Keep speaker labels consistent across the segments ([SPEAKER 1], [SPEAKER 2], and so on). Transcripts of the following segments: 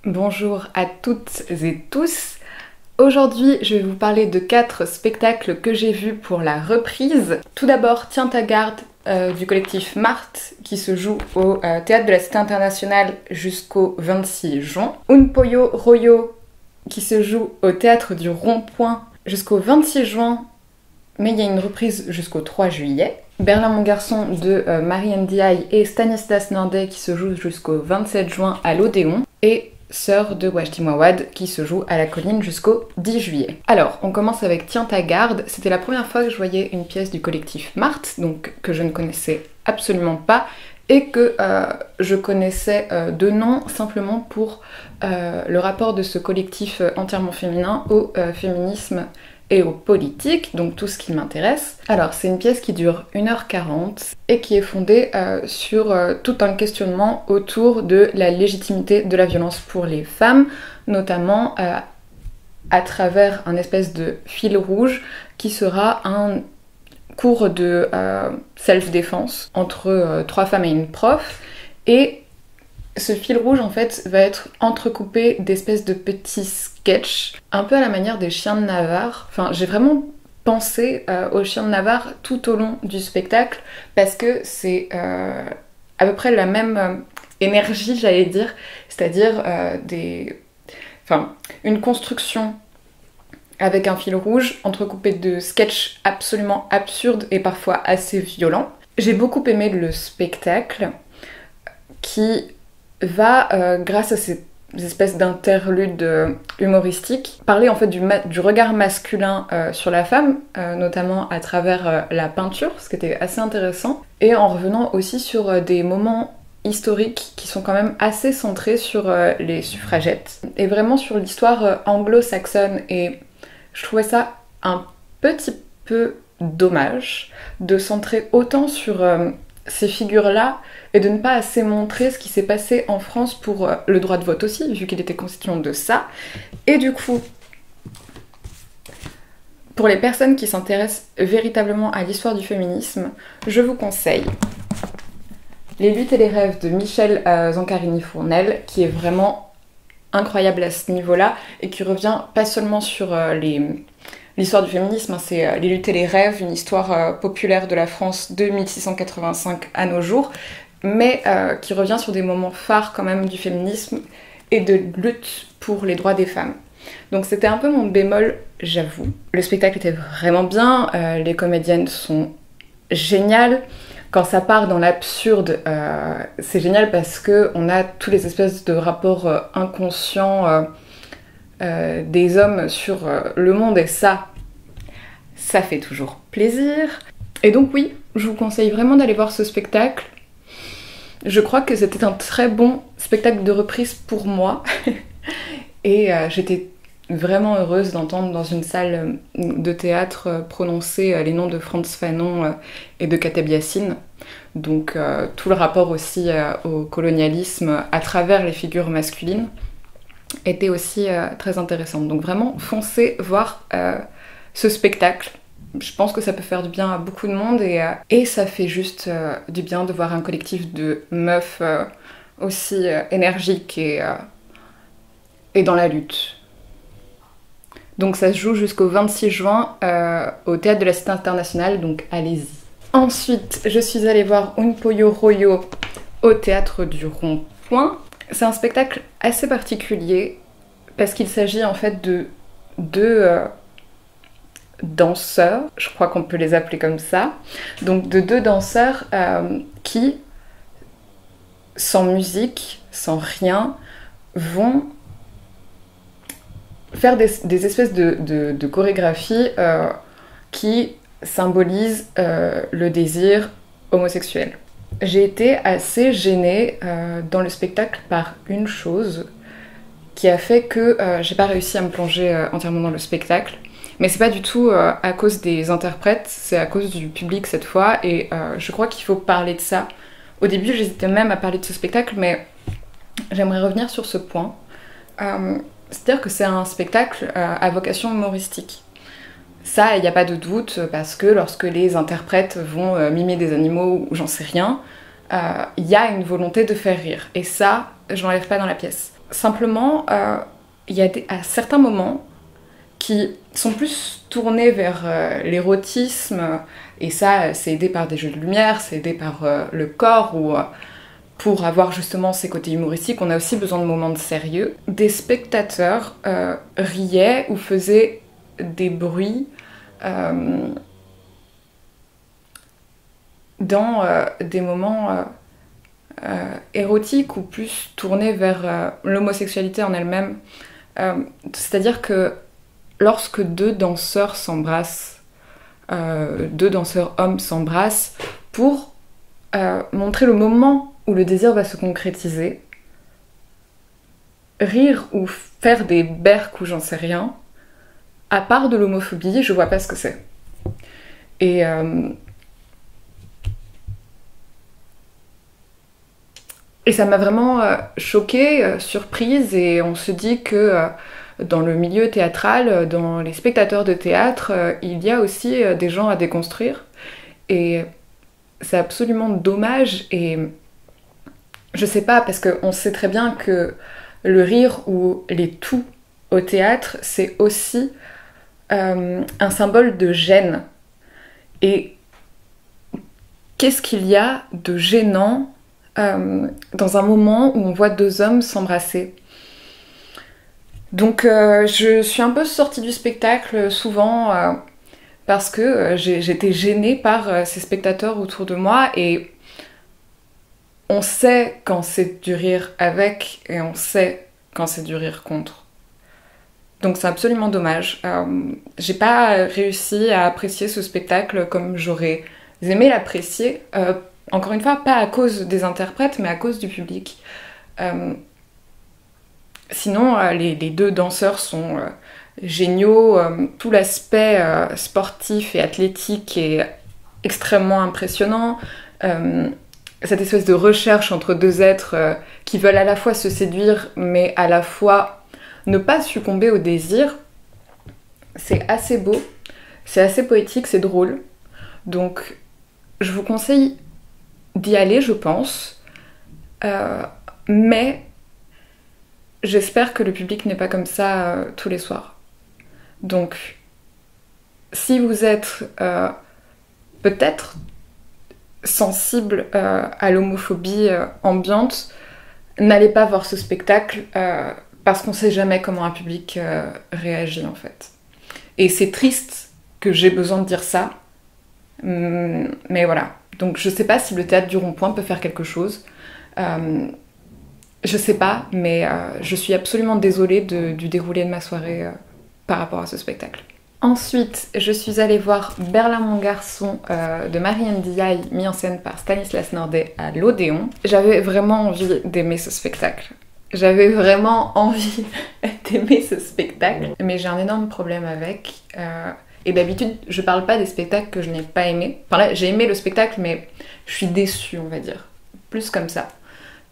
[SPEAKER 1] Bonjour à toutes et tous. Aujourd'hui, je vais vous parler de 4 spectacles que j'ai vus pour la reprise. Tout d'abord, Tiens ta garde du collectif Marthe qui se joue au Théâtre de la Cité Internationale jusqu'au 26 juin. Un Pollo Rollo qui se joue au Théâtre du Rond-Point jusqu'au 26 juin, mais il y a une reprise jusqu'au 3 juillet. Berlin mon garçon de Marie Ndiaye et Stanislas Nordet qui se joue jusqu'au 27 juin à l'Odéon. Et Sœur de Wajdi Mouawad qui se joue à la Colline jusqu'au 10 juillet. Alors, on commence avec Tiens ta garde. C'était la première fois que je voyais une pièce du collectif Marthe, donc que je ne connaissais absolument pas, et que je connaissais de nom simplement pour le rapport de ce collectif entièrement féminin au féminisme et aux politiques, donc tout ce qui m'intéresse. Alors c'est une pièce qui dure 1h40 et qui est fondée sur tout un questionnement autour de la légitimité de la violence pour les femmes, notamment à travers un espèce de fil rouge qui sera un cours de self-défense entre 3 femmes et une prof, et ce fil rouge en fait va être entrecoupé d'espèces de petits sketchs, un peu à la manière des chiens de Navarre. Enfin, j'ai vraiment pensé aux chiens de Navarre tout au long du spectacle parce que c'est à peu près la même énergie, j'allais dire, c'est-à-dire une construction avec un fil rouge entrecoupé de sketchs absolument absurdes et parfois assez violents. J'ai beaucoup aimé le spectacle qui va, grâce à ces espèces d'interludes humoristiques, parler en fait du regard masculin sur la femme, notamment à travers la peinture, ce qui était assez intéressant, et en revenant aussi sur des moments historiques qui sont quand même assez centrés sur les suffragettes, et vraiment sur l'histoire anglo-saxonne, et je trouvais ça un petit peu dommage de centrer autant sur ces figures-là et de ne pas assez montrer ce qui s'est passé en France pour le droit de vote aussi, vu qu'il était constituant de ça. Et du coup, pour les personnes qui s'intéressent véritablement à l'histoire du féminisme, je vous conseille Les luttes et les rêves de Michel Zancarini-Fournel, qui est vraiment incroyable à ce niveau-là, et qui revient pas seulement sur l'histoire du féminisme, hein, c'est Les luttes et les rêves, une histoire populaire de la France de 1685 à nos jours, mais qui revient sur des moments phares quand même du féminisme et de lutte pour les droits des femmes. Donc c'était un peu mon bémol, j'avoue. Le spectacle était vraiment bien, les comédiennes sont géniales. Quand ça part dans l'absurde, c'est génial parce qu'on a tous les espèces de rapports inconscients des hommes sur le monde, et ça fait toujours plaisir. Et donc oui, je vous conseille vraiment d'aller voir ce spectacle. Je crois que c'était un très bon spectacle de reprise pour moi. Et j'étais vraiment heureuse d'entendre dans une salle de théâtre prononcer les noms de Frantz Fanon et de Kateb Yassine. Donc tout le rapport aussi au colonialisme à travers les figures masculines était aussi très intéressant. Donc vraiment, foncez voir ce spectacle. Je pense que ça peut faire du bien à beaucoup de monde, et ça fait juste du bien de voir un collectif de meufs aussi énergiques et dans la lutte. Donc ça se joue jusqu'au 26 juin au Théâtre de la Cité Internationale, donc allez-y. Ensuite, je suis allée voir Un Pollo Rollo au Théâtre du Rond-Point. C'est un spectacle assez particulier parce qu'il s'agit en fait de deux danseurs, je crois qu'on peut les appeler comme ça, donc de 2 danseurs qui, sans musique, sans rien, vont faire des espèces de chorégraphies qui symbolisent le désir homosexuel. J'ai été assez gênée dans le spectacle par une chose qui a fait que j'ai pas réussi à me plonger entièrement dans le spectacle. Mais c'est pas du tout à cause des interprètes, c'est à cause du public cette fois, et je crois qu'il faut parler de ça. Au début, j'hésitais même à parler de ce spectacle, mais j'aimerais revenir sur ce point. C'est-à-dire que c'est un spectacle à vocation humoristique. Ça, il n'y a pas de doute, parce que lorsque les interprètes vont mimer des animaux ou j'en sais rien, il y a une volonté de faire rire. Et ça, je n'enlève pas dans la pièce. simplement, il y a à certains moments qui sont plus tournés vers l'érotisme, et ça, c'est aidé par des jeux de lumière, c'est aidé par le corps, ou pour avoir justement ces côtés humoristiques, on a aussi besoin de moments de sérieux. Des spectateurs riaient ou faisaient des bruits dans des moments érotiques ou plus tournés vers l'homosexualité en elle-même. C'est-à-dire que lorsque deux danseurs s'embrassent, deux danseurs hommes s'embrassent pour montrer le moment où le désir va se concrétiser, rire ou faire des berques ou j'en sais rien, à part de l'homophobie, je vois pas ce que c'est. Et ça m'a vraiment choquée, surprise, et on se dit que dans le milieu théâtral, dans les spectateurs de théâtre, il y a aussi des gens à déconstruire. Et c'est absolument dommage, et je sais pas, parce qu'on sait très bien que le rire ou les toux au théâtre, c'est aussi un symbole de gêne. Et qu'est-ce qu'il y a de gênant dans un moment où on voit deux hommes s'embrasser? Donc je suis un peu sortie du spectacle souvent parce que j'étais gênée par ces spectateurs autour de moi, et on sait quand c'est du rire avec et on sait quand c'est du rire contre. Donc c'est absolument dommage. J'ai pas réussi à apprécier ce spectacle comme j'aurais aimé l'apprécier. Encore une fois, pas à cause des interprètes, mais à cause du public. Sinon, les deux danseurs sont géniaux. Tout l'aspect sportif et athlétique est extrêmement impressionnant. Cette espèce de recherche entre deux êtres qui veulent à la fois se séduire, mais à la fois ne pas succomber au désir, c'est assez beau, c'est assez poétique, c'est drôle. Donc, je vous conseille d'y aller, je pense. Mais j'espère que le public n'est pas comme ça tous les soirs. Donc, si vous êtes peut-être sensible à l'homophobie ambiante, n'allez pas voir ce spectacle parce qu'on sait jamais comment un public réagit en fait. Et c'est triste que j'ai besoin de dire ça, mais voilà. Donc je sais pas si le théâtre du Rond-Point peut faire quelque chose. Je sais pas, mais je suis absolument désolée du déroulé de ma soirée par rapport à ce spectacle. Ensuite, je suis allée voir Berlin mon garçon de Marianne Diaye, mis en scène par Stanislas Nordet à l'Odéon. J'avais vraiment envie d'aimer ce spectacle. J'avais vraiment envie d'aimer ce spectacle, mais j'ai un énorme problème avec. Et d'habitude, je parle pas des spectacles que je n'ai pas aimés. Enfin là, j'ai aimé le spectacle, mais je suis déçue, on va dire. Plus comme ça.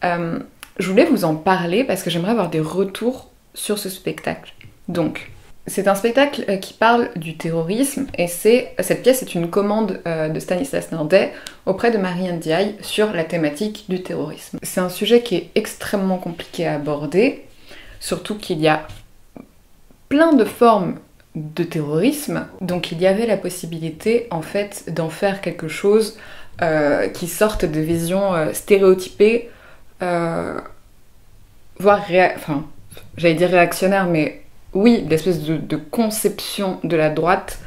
[SPEAKER 1] Je voulais vous en parler parce que j'aimerais avoir des retours sur ce spectacle. Donc, c'est un spectacle qui parle du terrorisme, et cette pièce est une commande de Stanislas Nordet auprès de Marianne Diaye sur la thématique du terrorisme. C'est un sujet qui est extrêmement compliqué à aborder, surtout qu'il y a plein de formes de terrorisme, donc il y avait la possibilité en fait d'en faire quelque chose qui sorte de visions stéréotypées, voire j'allais dire réactionnaire, mais oui, l'espèce de conception de la droite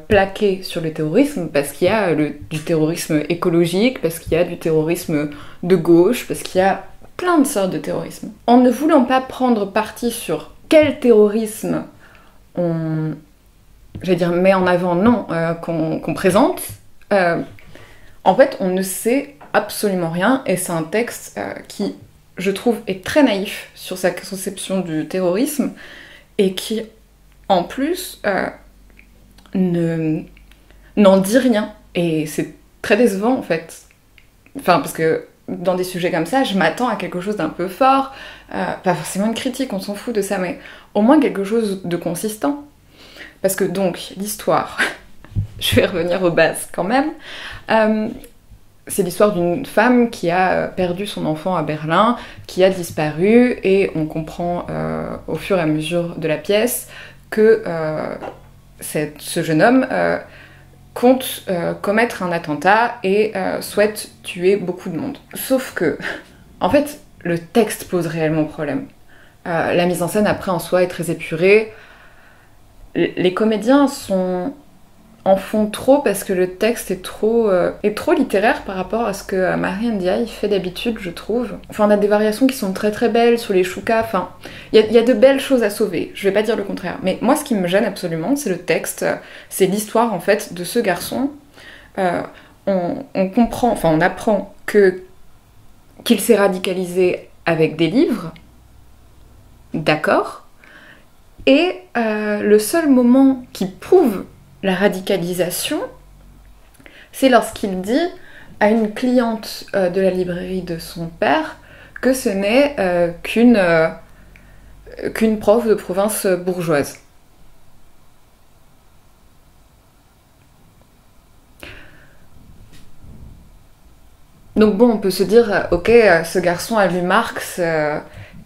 [SPEAKER 1] plaquée sur le terrorisme, parce qu'il y a du terrorisme écologique, parce qu'il y a du terrorisme de gauche, parce qu'il y a plein de sortes de terrorisme. En ne voulant pas prendre parti sur quel terrorisme on, met en avant, non, qu'on présente, en fait, on ne sait absolument rien, et c'est un texte qui, je trouve, est très naïf sur sa conception du terrorisme, et qui, en plus, n'en dit rien. Et c'est très décevant, en fait. Enfin, parce que dans des sujets comme ça, je m'attends à quelque chose d'un peu fort, pas forcément une critique, on s'en fout de ça, mais au moins quelque chose de consistant. Parce que donc, l'histoire, je vais revenir aux bases quand même, c'est l'histoire d'une femme qui a perdu son enfant à Berlin, qui a disparu, et on comprend au fur et à mesure de la pièce que ce jeune homme compte commettre un attentat et souhaite tuer beaucoup de monde. Sauf que, en fait, le texte pose réellement problème. La mise en scène, après, en soi, est très épurée. Les comédiens en font trop parce que le texte est trop littéraire par rapport à ce que Marie Ndiaye fait d'habitude, je trouve. Enfin, on a des variations qui sont très très belles sur les choukas, enfin, il y a de belles choses à sauver, je vais pas dire le contraire. Mais moi, ce qui me gêne absolument, c'est le texte, c'est l'histoire, en fait, de ce garçon. On comprend, enfin, on apprend qu'il s'est radicalisé avec des livres, d'accord, et le seul moment qui prouve la radicalisation, c'est lorsqu'il dit à une cliente de la librairie de son père que ce n'est qu'une prof de province bourgeoise. Donc bon, on peut se dire, ok, ce garçon a lu Marx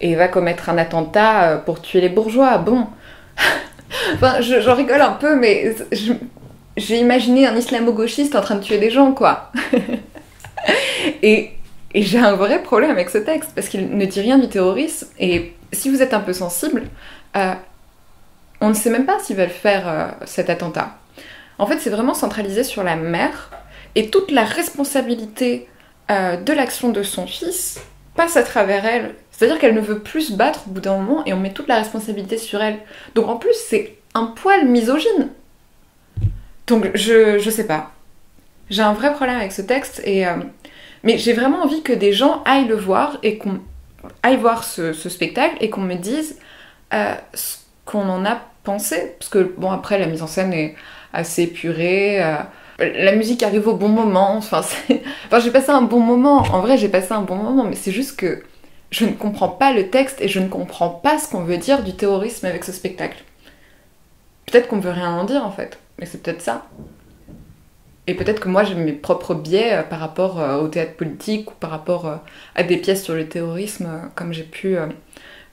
[SPEAKER 1] et va commettre un attentat pour tuer les bourgeois, bon... Enfin, j'en rigole un peu, mais j'ai imaginé un islamo-gauchiste en train de tuer des gens, quoi. et j'ai un vrai problème avec ce texte, parce qu'il ne dit rien du terrorisme, et si vous êtes un peu sensible, on ne sait même pas s'ils veulent faire cet attentat. En fait, c'est vraiment centralisé sur la mère, et toute la responsabilité de l'action de son fils passe à travers elle. C'est-à-dire qu'elle ne veut plus se battre au bout d'un moment et on met toute la responsabilité sur elle. Donc en plus, c'est un poil misogyne. Donc je sais pas. J'ai un vrai problème avec ce texte, mais j'ai vraiment envie que des gens aillent le voir et qu'on aille voir ce spectacle et qu'on me dise ce qu'on en a pensé. Parce que bon, après, la mise en scène est assez épurée. La musique arrive au bon moment. Enfin, j'ai passé un bon moment. En vrai, j'ai passé un bon moment, mais c'est juste que je ne comprends pas le texte et je ne comprends pas ce qu'on veut dire du terrorisme avec ce spectacle. Peut-être qu'on veut rien en dire en fait, mais c'est peut-être ça. Et peut-être que moi j'ai mes propres biais par rapport au théâtre politique ou par rapport à des pièces sur le terrorisme, comme j'ai pu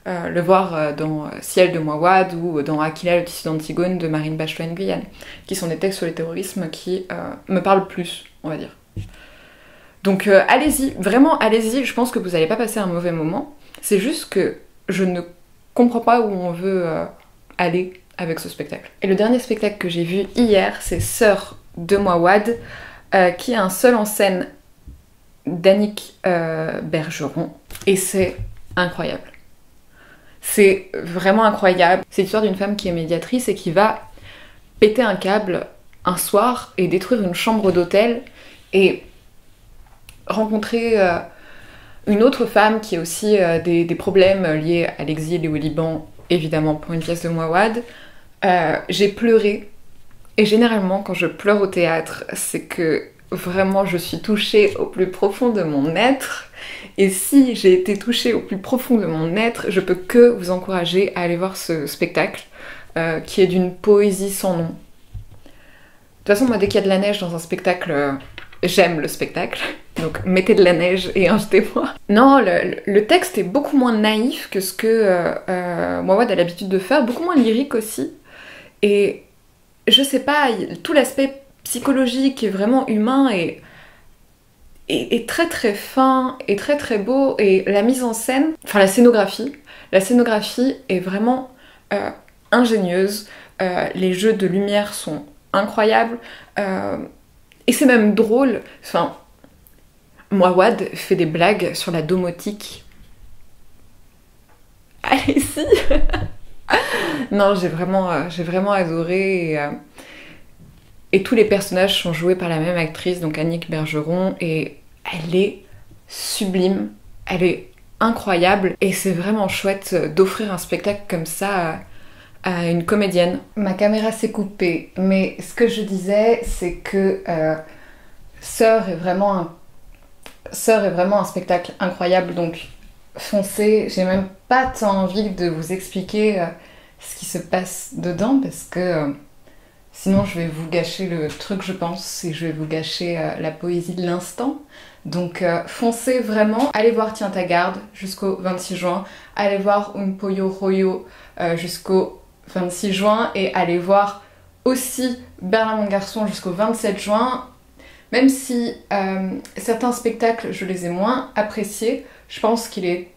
[SPEAKER 1] le voir dans Ciel de Mouawad ou dans Aquila le tissu d'Antigone de Marine Bachelot-Nguyen, qui sont des textes sur le terrorisme qui me parlent plus, on va dire. Donc allez-y, vraiment allez-y, je pense que vous n'allez pas passer un mauvais moment. C'est juste que je ne comprends pas où on veut aller avec ce spectacle. Et le dernier spectacle que j'ai vu hier, c'est Sœur de Mouawad, qui est un seul en scène d'Annick Bergeron. Et c'est incroyable. C'est vraiment incroyable. C'est l'histoire d'une femme qui est médiatrice et qui va péter un câble un soir et détruire une chambre d'hôtel et rencontrer une autre femme qui a aussi des problèmes liés à l'exil et au Liban, évidemment pour une pièce de Mouawad. J'ai pleuré, et généralement quand je pleure au théâtre, c'est que vraiment je suis touchée au plus profond de mon être, et si j'ai été touchée au plus profond de mon être, je peux que vous encourager à aller voir ce spectacle, qui est d'une poésie sans nom. De toute façon, moi dès qu'il y a de la neige dans un spectacle, j'aime le spectacle, donc mettez de la neige et invitez-moi. Non, le texte est beaucoup moins naïf que ce que Mouawad a l'habitude de faire, beaucoup moins lyrique aussi. Et je sais pas, tout l'aspect psychologique et vraiment humain est très très fin et très très beau. Et la mise en scène, enfin la scénographie est vraiment ingénieuse. Les jeux de lumière sont incroyables. Et c'est même drôle, enfin, Mouawad fait des blagues sur la domotique. Allez-y. Non, j'ai vraiment adoré, et tous les personnages sont joués par la même actrice, donc Annick Bergeron, et elle est sublime, elle est incroyable, et c'est vraiment chouette d'offrir un spectacle comme ça à une comédienne. Ma caméra s'est coupée, mais ce que je disais, c'est que Sœur est vraiment un spectacle incroyable, donc foncez. J'ai même pas tant envie de vous expliquer ce qui se passe dedans, parce que Sinon, je vais vous gâcher le truc, je pense, et je vais vous gâcher la poésie de l'instant. Donc, foncez vraiment. Allez voir Tiens ta garde jusqu'au 26 juin. Allez voir Un Pollo Royo jusqu'au 26 juin. Et allez voir aussi Berlin mon garçon jusqu'au 27 juin. Même si certains spectacles, je les ai moins appréciés, je pense qu'il est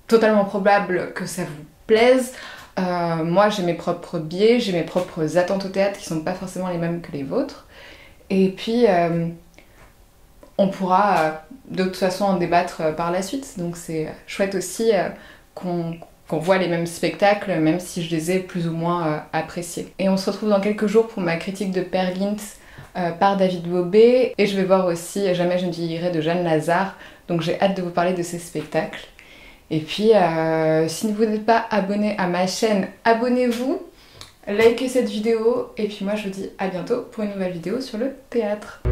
[SPEAKER 1] totalement probable que ça vous plaise. Moi j'ai mes propres biais, j'ai mes propres attentes au théâtre qui sont pas forcément les mêmes que les vôtres. Et puis on pourra de toute façon en débattre par la suite. Donc c'est chouette aussi qu'on voit les mêmes spectacles, même si je les ai plus ou moins appréciés. Et on se retrouve dans quelques jours pour ma critique de Peer Gynt par David Bobet. Et je vais voir aussi Jamais je ne vieillirai de Jeanne Lazare. Donc j'ai hâte de vous parler de ces spectacles. Et puis, si vous n'êtes pas abonné à ma chaîne, abonnez-vous, likez cette vidéo, et puis moi je vous dis à bientôt pour une nouvelle vidéo sur le théâtre.